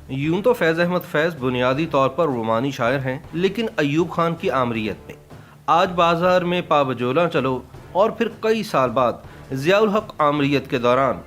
یوں تو فیض احمد فیض بنیادی طور پر رومانی شاعر ہیں، لیکن ایوب خان کی آمریت میں آج بازار میں پا بجولاں چلو اور پھر کئی سال بعد ضیاء الحق آمریت کے دوران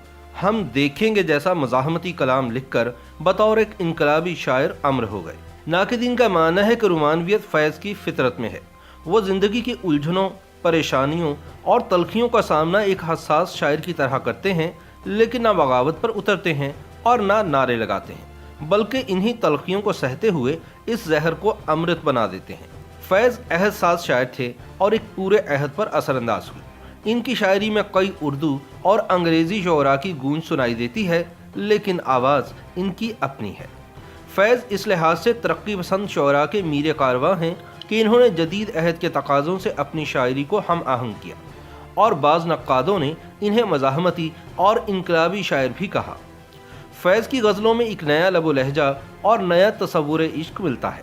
ہم دیکھیں گے جیسا مزاحمتی کلام لکھ کر بطور ایک انقلابی شاعر امر ہو گئے۔ ناقدین کا ماننا ہے کہ رومانویت فیض کی فطرت میں ہے۔ وہ زندگی کی الجھنوں، پریشانیوں اور تلخیوں کا سامنا ایک حساس شاعر کی طرح کرتے ہیں، لیکن نہ بغاوت پر اترتے ہیں اور نہ نعرے لگاتے ہیں، بلکہ انہی تلخیوں کو سہتے ہوئے اس زہر کو امرت بنا دیتے ہیں۔ فیض عہد ساز شاعر تھے اور ایک پورے عہد پر اثر انداز ہوئے۔ ان کی شاعری میں کئی اردو اور انگریزی شعراء کی گونج سنائی دیتی ہے، لیکن آواز ان کی اپنی ہے۔ فیض اس لحاظ سے ترقی پسند شعراء کے میر کارواں ہیں کہ انہوں نے جدید عہد کے تقاضوں سے اپنی شاعری کو ہم آہنگ کیا، اور بعض نقادوں نے انہیں مزاحمتی اور انقلابی شاعر بھی کہا۔ فیض کی غزلوں میں ایک نیا لب و لہجہ اور نیا تصور عشق ملتا ہے۔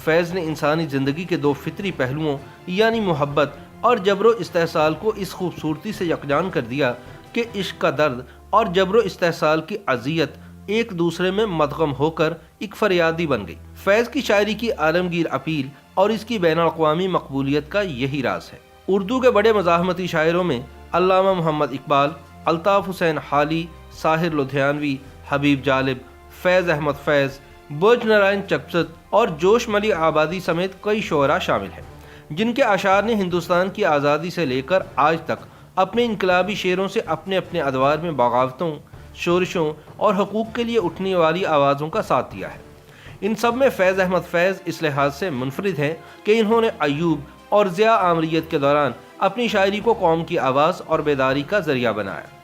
فیض نے انسانی زندگی کے دو فطری پہلوؤں یعنی محبت اور جبر و استحصال کو اس خوبصورتی سے یکجان کر دیا کہ عشق کا درد اور جبر و استحصال کی اذیت ایک دوسرے میں مدغم ہو کر ایک فریادی بن گئی۔ فیض کی شاعری کی عالمگیر اپیل اور اس کی بین الاقوامی مقبولیت کا یہی راز ہے۔ اردو کے بڑے مزاحمتی شاعروں میں علامہ محمد اقبال، الطاف حسین حالی، ساحر لدھیانوی، حبیب جالب، فیض احمد فیض، برج نارائن چکست اور جوش ملی آبادی سمیت کئی شعراء شامل ہیں، جن کے اشعار نے ہندوستان کی آزادی سے لے کر آج تک اپنے انقلابی شعروں سے اپنے اپنے ادوار میں بغاوتوں، شورشوں اور حقوق کے لیے اٹھنے والی آوازوں کا ساتھ دیا ہے۔ ان سب میں فیض احمد فیض اس لحاظ سے منفرد ہیں کہ انہوں نے ایوب اور ضیاء آمریت کے دوران اپنی شاعری کو قوم کی آواز اور بیداری کا ذریعہ بنایا۔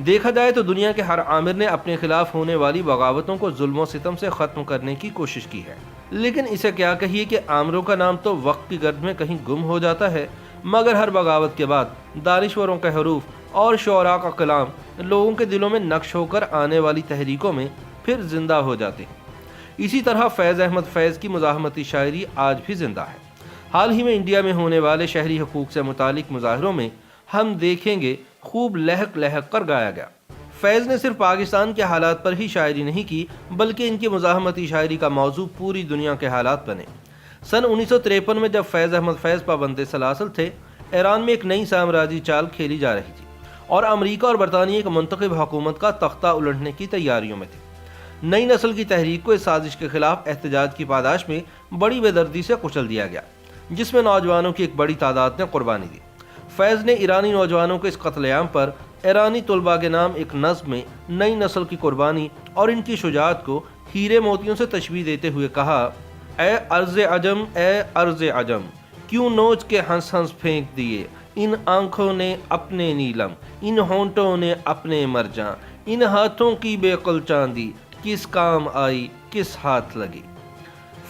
دیکھا جائے تو دنیا کے ہر آمر نے اپنے خلاف ہونے والی بغاوتوں کو ظلم و ستم سے ختم کرنے کی کوشش کی ہے، لیکن اسے کیا کہیے کہ آمروں کا نام تو وقت کی گرد میں کہیں گم ہو جاتا ہے، مگر ہر بغاوت کے بعد دانشوروں کے حروف اور شعراء کا کلام لوگوں کے دلوں میں نقش ہو کر آنے والی تحریکوں میں پھر زندہ ہو جاتے ہیں۔ اسی طرح فیض احمد فیض کی مزاحمتی شاعری آج بھی زندہ ہے۔ حال ہی میں انڈیا میں ہونے والے شہری حقوق سے متعلق مظاہروں میں ہم دیکھیں گے خوب لہک لہک کر گایا گیا۔ فیض نے صرف پاکستان کے حالات پر ہی شاعری نہیں کی، بلکہ ان کی مزاحمتی شاعری کا موضوع پوری دنیا کے حالات بنے۔ سن 1953 میں جب فیض احمد فیض پابند سلاسل تھے، ایران میں ایک نئی سامراجی چال کھیلی جا رہی تھی اور امریکہ اور برطانیہ کی منتخب حکومت کا تختہ الٹنے کی تیاریوں میں تھے۔ نئی نسل کی تحریک کو اس سازش کے خلاف احتجاج کی پاداش میں بڑی بے دردی سے کچل دیا گیا، جس میں نوجوانوں کی ایک بڑی تعداد نے قربانی دی۔ فیض نے ایرانی نوجوانوں کے اس قتل عام پر ایرانی طلباء کے نام ایک نظم میں نئی نسل کی قربانی اور ان کی شجاعت کو ہیرے موتیوں سے تشبیہ دیتے ہوئے کہا: اے ارض عجم، اے ارض عجم، کیوں نوچ کے ہنس ہنس پھینک دیے ان آنکھوں نے اپنے نیلم، ان ہونٹوں نے اپنے مرجاں، ان ہاتھوں کی بے قل چاندی، کس کام آئی کس ہاتھ لگی۔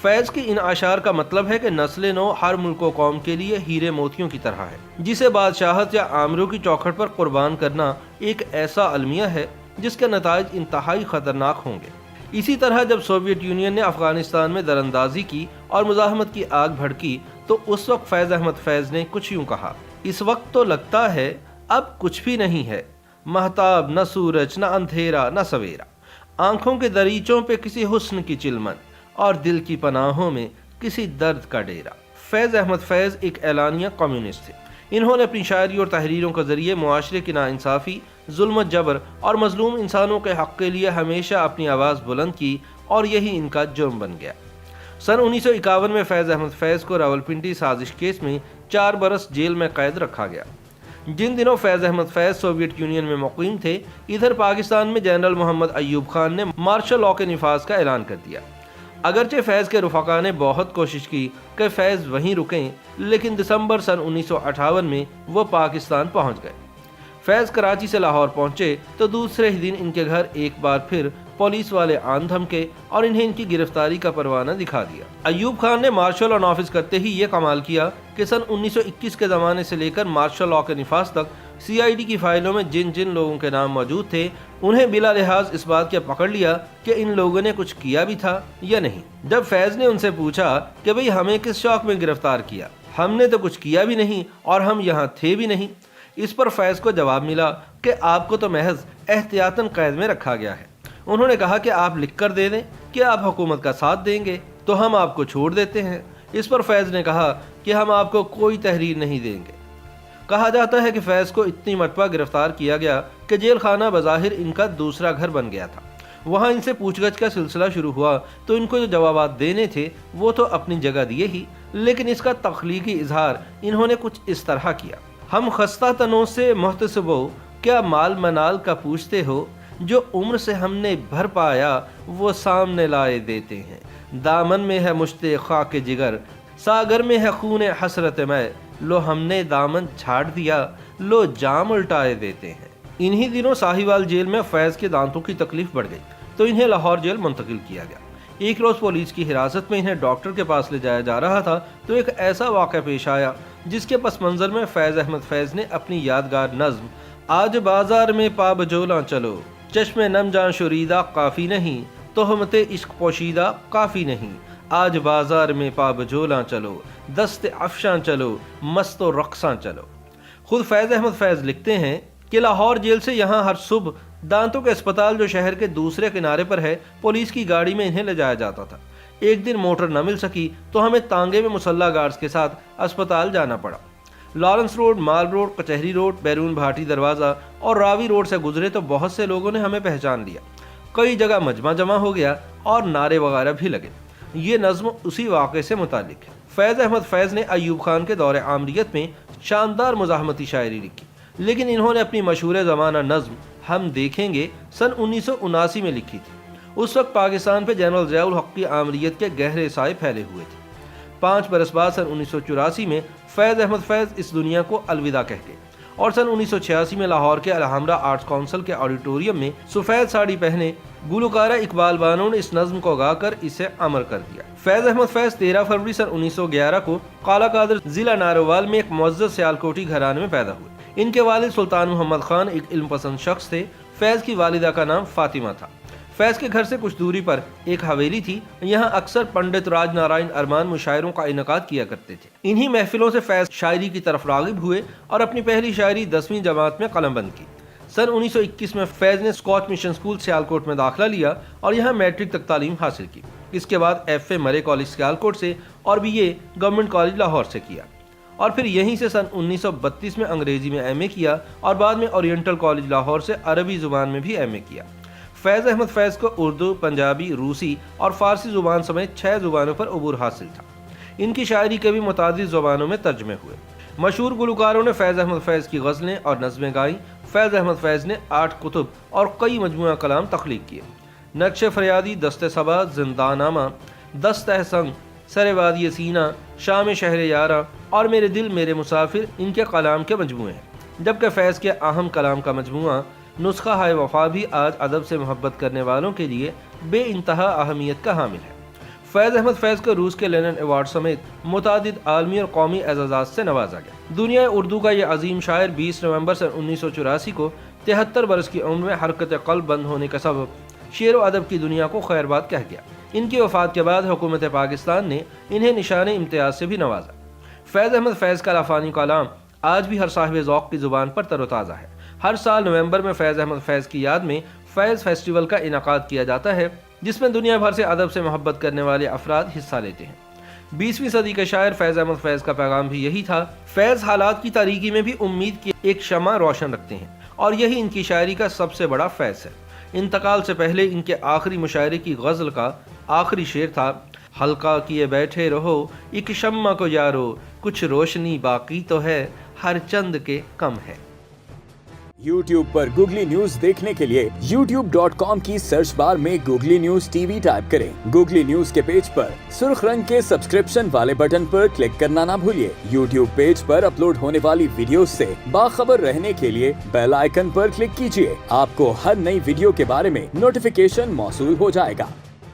فیض کے ان اشعار کا مطلب ہے کہ نسل نو ہر ملک و قوم کے لیے ہیرے موتیوں کی طرح ہے، جسے بادشاہت یا آمروں کی چوکھٹ پر قربان کرنا ایک ایسا المیہ ہے جس کے نتائج انتہائی خطرناک ہوں گے۔ اسی طرح جب سوویت یونین نے افغانستان میں دراندازی کی اور مزاحمت کی آگ بھڑکی تو اس وقت فیض احمد فیض نے کچھ یوں کہا: اس وقت تو لگتا ہے اب کچھ بھی نہیں ہے، مہتاب نہ سورج نہ اندھیرا نہ سویرا، آنکھوں کے دریچوں پہ کسی حسن کی چلمن اور دل کی پناہوں میں کسی درد کا ڈیرا۔ فیض احمد فیض ایک اعلانیہ کمیونسٹ تھے۔ انہوں نے اپنی شاعری اور تحریروں کے ذریعے معاشرے کی ناانصافی، ظلم و جبر اور مظلوم انسانوں کے حق کے لیے ہمیشہ اپنی آواز بلند کی، اور یہی ان کا جرم بن گیا۔ سن 1951 میں فیض احمد فیض کو راولپنڈی سازش کیس میں 4 برس جیل میں قید رکھا گیا۔ جن دنوں فیض احمد فیض سوویت یونین میں مقیم تھے، ادھر پاکستان میں جنرل محمد ایوب خان نے مارشل لاء کے نفاذ کا اعلان کر دیا۔ اگرچہ فیض کے رفقا نے بہت کوشش کی کہ فیض وہیں رکیں، لیکن دسمبر سن 1958 میں وہ پاکستان پہنچ گئے۔ فیض کراچی سے لاہور پہنچے تو دوسرے ہی دن ان کے گھر ایک بار پھر پولیس والے آن دھمکے اور انہیں ان کی گرفتاری کا پروانہ دکھا دیا۔ ایوب خان نے مارشل لاء نافذ کرتے ہی یہ کمال کیا کہ سن 1921 کے زمانے سے لے کر مارشل لاء کے نفاذ تک سی آئی ڈی کی فائلوں میں جن جن لوگوں کے نام موجود تھے، انہیں بلا لحاظ اس بات کے پکڑ لیا کہ ان لوگوں نے کچھ کیا بھی تھا یا نہیں۔ جب فیض نے ان سے پوچھا کہ بھئی ہمیں کس شوق میں گرفتار کیا، ہم نے تو کچھ کیا بھی نہیں اور ہم یہاں تھے بھی نہیں، اس پر فیض کو جواب ملا کہ آپ کو تو محض احتیاطاً قید میں رکھا گیا ہے۔ انہوں نے کہا کہ آپ لکھ کر دے دیں کہ آپ حکومت کا ساتھ دیں گے تو ہم آپ کو چھوڑ دیتے ہیں۔ اس پر فیض نے کہا کہ ہم آپ کو کوئی تحریر نہیں دیں گے۔ کہا جاتا ہے کہ فیض کو اتنی مرتبہ گرفتار کیا گیا کہ جیل خانہ بظاہر ان کا دوسرا گھر بن گیا تھا۔ وہاں ان سے پوچھ گچھ کا سلسلہ شروع ہوا تو ان کو جو جوابات دینے تھے وہ تو اپنی جگہ دیے ہی، لیکن اس کا تخلیقی اظہار انہوں نے کچھ اس طرح کیا: ہم خستہ تنوں سے محتسبو کیا مال منال کا پوچھتے ہو، جو عمر سے ہم نے بھر پایا وہ سامنے لائے دیتے ہیں۔ دامن میں ہے مشت خاک جگر، ساگر میں ہے خون حسرت میں، لو ہم نے دامن چھاڑ دیا، لو جام الٹائے دیتے ہیں۔ انہی دنوں ساہیوال جیل میں فیض کے دانتوں کی تکلیف بڑھ گئی تو انہیں لاہور جیل منتقل کیا گیا۔ ایک روز پولیس کی حراست میں انہیں ڈاکٹر کے پاس لے جایا جا رہا تھا تو ایک ایسا واقعہ پیش آیا جس کے پس منظر میں فیض احمد فیض نے اپنی یادگار نظم آج بازار میں پا بجولاں چلو، چشم نم جان شوریدہ کافی نہیں، تہمت عشق پوشیدہ کافی نہیں، آج بازار میں پا بجولاں چلو، دست افشاں چلو، مست و رقصاں چلو۔ خود فیض احمد فیض لکھتے ہیں کہ لاہور جیل سے یہاں ہر صبح دانتوں کے اسپتال جو شہر کے دوسرے کنارے پر ہے پولیس کی گاڑی میں انہیں لے جایا جاتا تھا۔ ایک دن موٹر نہ مل سکی تو ہمیں تانگے میں مسلح گارڈز کے ساتھ اسپتال جانا پڑا۔ لارنس روڈ، مال روڈ، کچہری روڈ، بیرون بھاٹی دروازہ اور راوی روڈ سے گزرے تو بہت سے لوگوں نے ہمیں پہچان لیا، کئی جگہ مجمع جمع ہو گیا اور نعرے وغیرہ بھی لگے۔ یہ نظم اسی واقعے سے متعلق ہے۔ فیض احمد فیض نے ایوب خان کے دور عامریت میں شاندار مزاحمتی شاعری لکھی، لیکن انہوں نے اپنی مشہور زمانہ نظم ہم دیکھیں گے سن 1979 میں لکھی تھی۔ اس وقت پاکستان پہ جنرل ضیاء الحق کی آمریت کے گہرے سائے پھیلے ہوئے تھے۔ 5 برس بعد سن 1984 میں فیض احمد فیض اس دنیا کو الوداع کہہ گئے اور سن 1986 میں لاہور کے الحمرا آرٹس کونسل کے آڈیٹوریم میں سفید ساڑی پہنے گلوکارہ اقبال بانو نے اس نظم کو گا کر اسے امر کر دیا۔ فیض احمد فیض 13 فروری سن 1911 کو کالا قادر ضلع ناروال میں ایک معزز سیالکوٹی گھرانے میں پیدا ہوئے۔ ان کے والد سلطان محمد خان ایک علم پسند شخص تھے۔ فیض کی والدہ کا نام فاطمہ تھا۔ فیض کے گھر سے کچھ دوری پر ایک حویلی تھی، یہاں اکثر پنڈت راج نارائن ارمان مشاعروں کا انعقاد کیا کرتے تھے۔ انہی محفلوں سے فیض شاعری کی طرف راغب ہوئے اور اپنی پہلی شاعری 10ویں جماعت میں قلم بند کی۔ سن 1921 میں فیض نے اسکاچ مشن سکول سیالکوٹ میں داخلہ لیا اور یہاں میٹرک تک تعلیم حاصل کی۔ اس کے بعد ایف اے مرے کالج سیالکوٹ سے اور B A government college Lahore سے کیا اور پھر یہیں سے سن 1932 میں انگریزی میں ایم اے کیا اور بعد میں اورینٹل کالج لاہور سے عربی زبان میں بھی ایم اے کیا۔ فیض احمد فیض کو اردو، پنجابی، روسی اور فارسی زبان سمیت 6 زبانوں پر عبور حاصل تھا۔ ان کی شاعری کے بھی متعدد زبانوں میں ترجمے ہوئے۔ مشہور گلوکاروں نے فیض احمد فیض کی غزلیں اور نظمیں گائیں۔ فیض احمد فیض نے 8 کتب اور کئی مجموعہ کلام تخلیق کیے۔ نقش فریادی، دست صبا، زندہ نامہ، دست احسن، سر وادی سینہ، شام شہر یاراں اور میرے دل میرے مسافر ان کے کلام کے مجموعے ہیں، جبکہ فیض کے اہم کلام کا مجموعہ نسخہ ہائے وفا بھی آج ادب سے محبت کرنے والوں کے لیے بے انتہا اہمیت کا حامل ہے۔ فیض احمد فیض کو روس کے لینن ایوارڈ سمیت متعدد عالمی اور قومی اعزازات سے نوازا گیا۔ دنیا اردو کا یہ عظیم شاعر 20 نومبر سن 1984 کو 73 برس کی عمر میں حرکت قلب بند ہونے کا سبب شعر و ادب کی دنیا کو خیر باد کہہ گیا۔ ان کی وفات کے بعد حکومت پاکستان نے انہیں نشان امتیاز سے بھی نوازا۔ فیض احمد فیض کا لافانی کلام آج بھی ہر صاحب ذوق کی زبان پر تر و تازہ ہے۔ ہر سال نومبر میں فیض احمد فیض کی یاد میں فیض فیسٹیول کا انعقاد کیا جاتا ہے، جس میں دنیا بھر سے ادب سے محبت کرنے والے افراد حصہ لیتے ہیں۔ 20ویں صدی کے شاعر فیض احمد فیض کا پیغام بھی یہی تھا۔ فیض حالات کی تاریکی میں بھی امید کی ایک شمع روشن رکھتے ہیں اور یہی ان کی شاعری کا سب سے بڑا فیض ہے۔ انتقال سے پہلے ان کے آخری مشاعرے کی غزل کا آخری شعر تھا: ہلکا کیے بیٹھے رہو ایک شمع کو یارو، کچھ روشنی باقی تو ہے، ہر چند کے کم ہے۔ YouTube پر گوگلی نیوز دیکھنے کے لیے youtube.com کی سرچ بار میں googly news T V type کریں۔ گوگلی نیوز کے پیج پر سرخ رنگ کے سبسکرپشن والے بٹن پر کلک کرنا نہ بھولیے۔ YouTube پیج پر اپلوڈ ہونے والی ویڈیوز سے باخبر رہنے کے لیے بیل آئیکن پر کلک کیجیے۔ آپ کو ہر نئی ویڈیو کے بارے میں نوٹیفیکیشن موصول ہو جائے گا۔